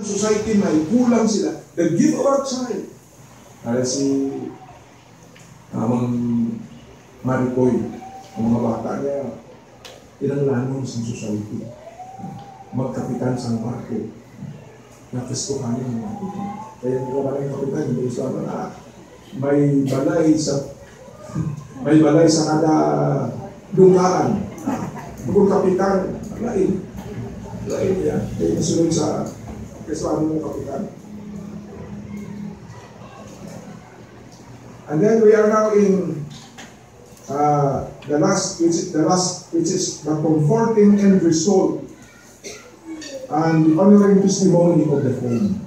society may kulang sila. The gift of our child. Kaya si Maricoy, ang mga bata niya, pinanglanon sa society. Magkapitan sa barko. Nakistuhanin ng mga kapitan. Kaya hindi ko maraming kapitan, hindi gusto na may balay sa kada lukaan. Kung kapitan, lain yan. Kaya nasunod sa kasama ng kapitan. And then we are now in the last, which is the comforting end result and the honoring testimony of the home.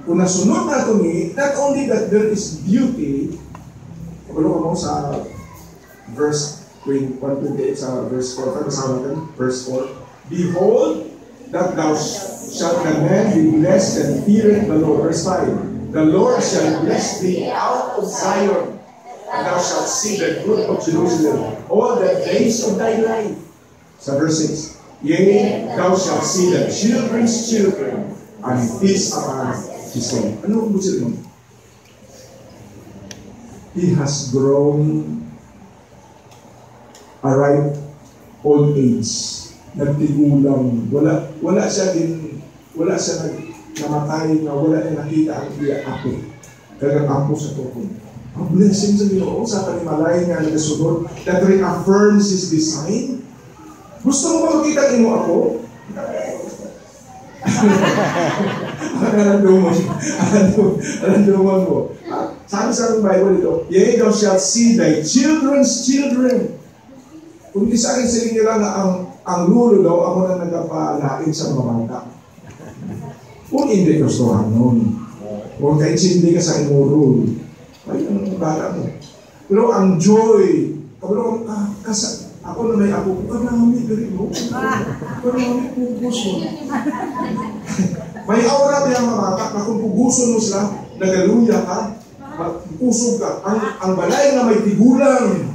Kung nasunod na ito ni, not only that there is beauty, kapalo mo sa verse 128, sa verse 4, kasama natin, verse 4, behold, that thou shalt again be blessed and feareth the Lord. Verse 5, the Lord shall bless thee out of Zion, and thou shalt see the good of Jerusalem all the days of thy life. Sa verse 6, yea, thou shalt see the children's children, and peace upon his name. Ano ang busil mo? He has grown a ripe old age. Nagtigulang. Wala siya namatay na wala niya nakita ang iya apo. Kaya apo sa tukod. Ang blessing sa Ginoo sa panimalay niya nagasunod that reaffirms His design. Gusto mo ba makita ang imo ako? Alanduman mo. Sabi sa Bible ito, yea, thou shalt see thy children's children. Kung di sa akin sila nila na ang lulo daw, ako na nagpapalain sa mga bata. Kung hindi gustuhan nun, kung kahit hindi ka sa imurul, ay ang bata mo. Pero ang joy, kapag ako na may ako, karami gari mo. Karami puguso. May aura pa yung mga bata na kung puguso mo sila, nagaluya ka, pusog ka. Ang balay na may tigulang.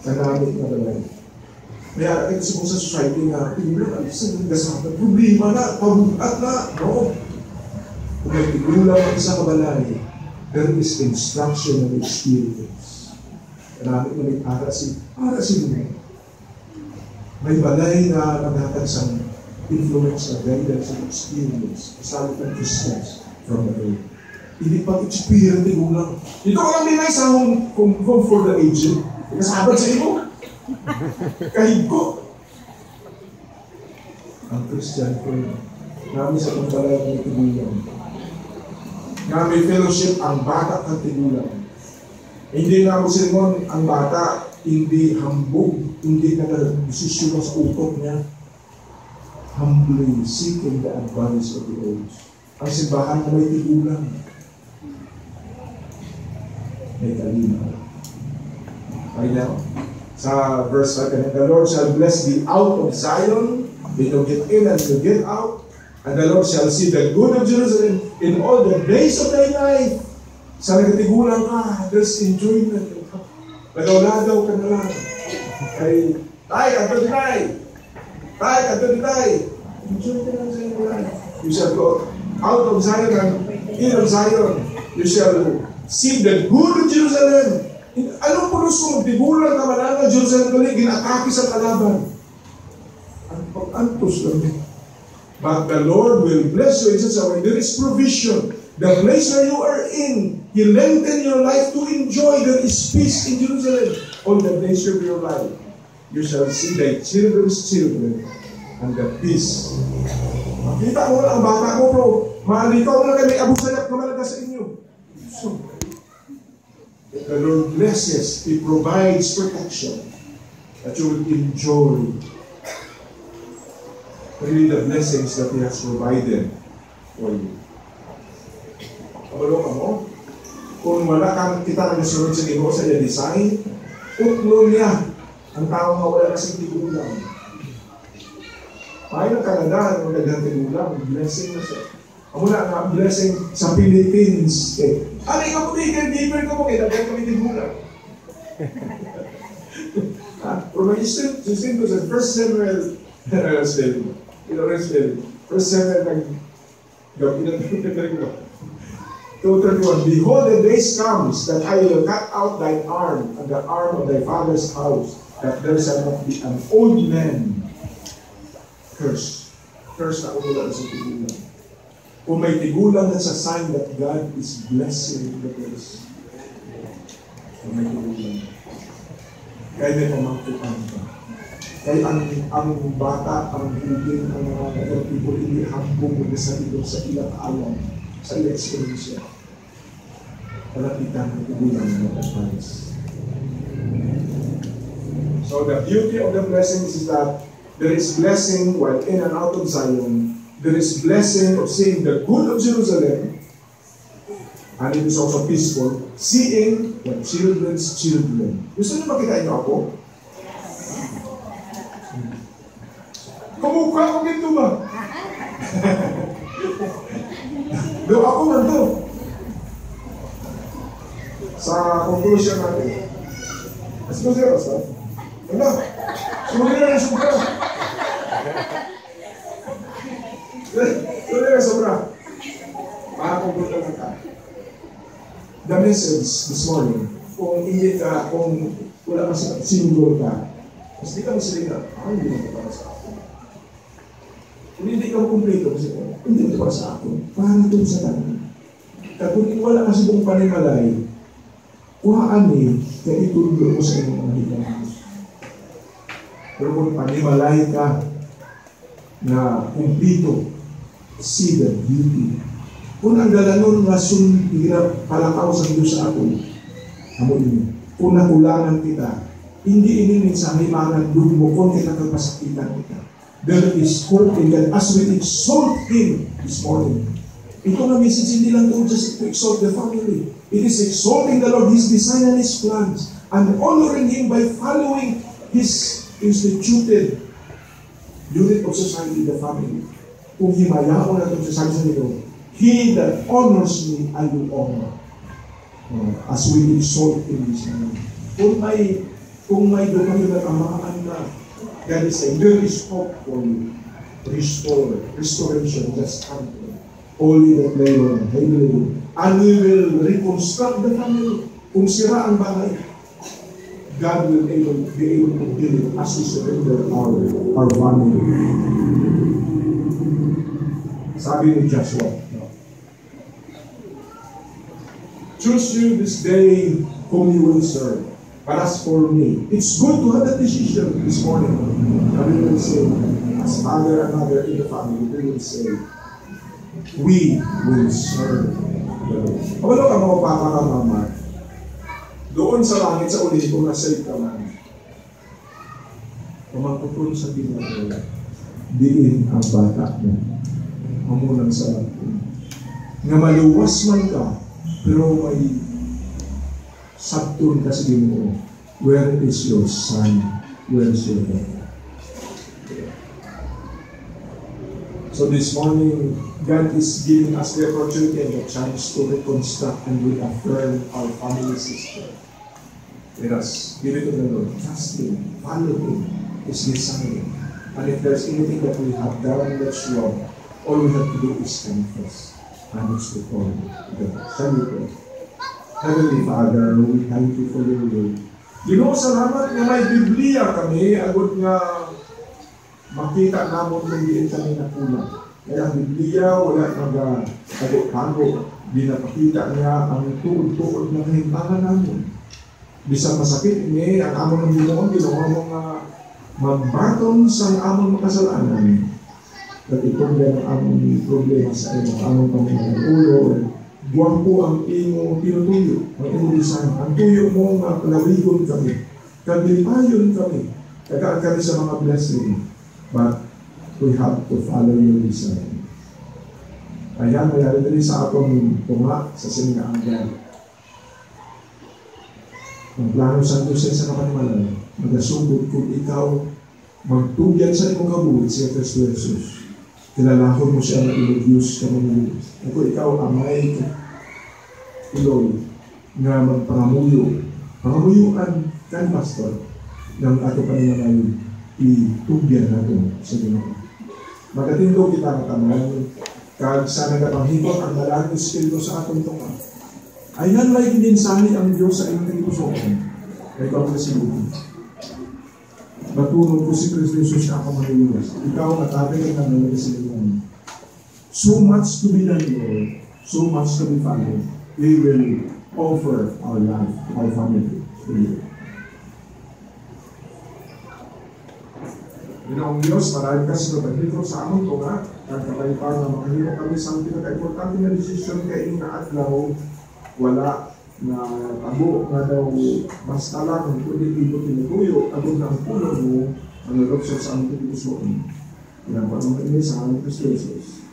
Karami na balay. Kaya ito sa society nga, tigulang, alisan ng gasatan. Problema na, pabukat na. No. Kung may tigulang ang isang balay, there is instruction and experience. Marami na may para si mo. May balay na naghatag sa influence na guidance and experience. Kasali ng Christians from the Lord. Hindi pa experience tigulang. Ito ko lang dinay sa home for the aged. Kasabat sa iyo. Kahigko. Ang Christian ko, namin sa pagbalay ng tigulang. Nga may fellowship ang bata ng tigulang. Hindi na ako Simon, ang bata, hindi hambog, hindi nag-desisyon sa utok niya. Humbly seeking the advice of the old. Ang simbahan na may tigulang. May kalinaw. Okay now? Sa verse 5, the Lord shall bless thee out of Zion, when you get in and you get out, and the Lord shall see the good of Jerusalem in all the days of thy life. Sa nagtigulang ka, there's enjoyment. Lagaw-lagaw ka na lang. Ay, kanto di tay. Enjoy ka lang sa iyong life. You shall go out of Zion and in of Zion. You shall see the good of Jerusalem. Anong pulos mo? Tigulang ka malanga, Jerusalem ko ginatake sa kalaban. Ang pag-antos lang din. But the Lord will bless you in such a way. There is provision. The place where you are in, He lengthen your life to enjoy. There is peace in Jerusalem. All the days of your life, you shall see thy children's children and the peace. Makita mo lang ang bata mo, bro. Malikaw mo lang kami, abusayap na malaga sa inyo. So, the Lord blesses. He provides protection that you will enjoy really the blessings that He has provided for you. Kabalo ka mo? Kung wala kang kita na nasunod sa Ginoo sa iya design, utlo niya ang tao nga wala kasing tigulang. Ay, ng Canada, ang daghang tigulang, blessing na siya. Ako na nga, blessing sa Philippines. Ano yung kaputi, caregiver ko mo, kaya daghang kami tigulang. From my system to the first Samuel, Verse 7, gabi na 2:31, behold, the days comes that I will cut out thine arm and the arm of thy father's house, that there shall not be an old man. Curse na umulan sa tigulan. Kung may tigulan, that's a sign that God is blessing the place. Kung may tigulan. Kaya may pamangkutan ka. Kaya ang bata, ang higing, ang mga people, hindi hambong mo sa ilang alam, sa ilang experience. Palapitan ang tigulan ng advice. So the beauty of the blessings is that there is blessing while in and out of Zion. There is blessing of seeing the good of Jerusalem. And it is also peaceful, seeing the children's children. Gusto niyo makita niyo ako? Kumukha ko dito ba? Doon ako man to. Sa conclusion natin. Mas ko siya, basta? Wala. Sumuli na yung sobra. Sumuli na yung sobra. Makakumpulta na ka. The message this morning, kung hindi ka, kung wala ka single ka, mas di ka masalita, hindi na para sa ako. Kung hindi ka kumpleto, kasi hindi na para sa ako. Para ito sa tanong. Kung wala kasi kung panimalay, kuhaan kaya itulog mo sa inyong mga hilang. Pero kung panimalay ka na kumpleto, see the beauty. Kung ang galanon nga hirap palakaw sa Diyos sa ako, amo ini. Kung nakulangan kita, hindi ini sa himangan doon mo kung kita kapasakitan kita. There is hope in God as we exalt Him this morning. Ito nga message hindi lang to just to exalt the family. It is exalting the Lord, His design and His plans, and honoring Him by following His instituted unit of society, the family. Kung himayaon na itong society nito, He that honors me, I will honor. As we exalt in this name. Kung may doon kami natamaan na, God is saying, there is hope for you. Restoration just come. Only that labor, hallelujah. And we will reconstruct the family. Kung sira ang bahay, God will be able to build it as we surrender our family. Sabi ni Joshua, choose you this day whom you will serve. But as for me, it's good to have that decision this morning. And we will say, as father and mother in the family, we will say, we will serve the Lord. Wala ka mga pakakamama. Doon sa langit sa uli, kung nasa ikaman, pamangkutun sa ginagawa, diin ang bata mo. Mamulang sa langit. Nga maluwas man ka, pero may sabtun kasi mo, where is your son? Where is your daughter? So this morning, God is giving us the opportunity and the chance to reconstruct and reaffirm our family system. Let us give it to the Lord. Trust Him. Follow Him. His design. And if there's anything that we have done that's wrong, all we have to do is confess. And it's to follow God. Shall we pray? Heavenly Father, we thank you for your word. Ginoo, salamat na may Biblia kami, agad nga makita namon kung diin kami nakulang. Kaya ang Biblia, wala nag-tago-tago. Di napakita niya ang tuod-tuod na kahimpahan namin. Bisang masakit ni ang amon ng Ginoo, ginawa mo nga magbaton sa amon makasalanan. At itong yan ang amon problema sa inyo, amon panginoon ulo. Buwang po ang iyong tinutuyo, ang iyong design. Ang tuyo mo nga palawigon kami. Kaglipayon kami. Kagaan kami sa mga blessing. But we have to follow your design. Ayan, mayari din sa atong tunga sa sinaanggan. Ang plano sa Diyos sa kapanimalan, magasugod kung ikaw magtugyan sa imong kabuhit sa Kristo Jesus. Kilalahon mo siya na ilog Diyos ka mamulit. Kung ikaw amay iloy nga magpangamuyo, pangamuyuan kan pastor ng ato panimalan, itugyan natin sa Ginoo. Magatindo kita nga tanan, kag sa nagapanghimot ang Malaking Espiritu sa atong tunga. Ayan may gininsahi ang Diyos sa iyong nagpusoon. Kaya ikaw kasilutin. Matulog ko si Kristo Jesus na ako maniluwas. Ikaw matapig ang nagkasilutin. So much to be done, Lord. So much to be followed. We will offer our life, our family to you. Ginoong Diyos, maraming kasi nabaglito sa among tunga at kapaypang na makahiro kami sa pinaka-importante na desisyon kay na adlaw wala na tabo nga daw basta lang kundi ito tinutuyo agad na ang puno mo ang lulokso sa aming pinag-usuan. Pinagpapang ini sa aming Kristo Jesus.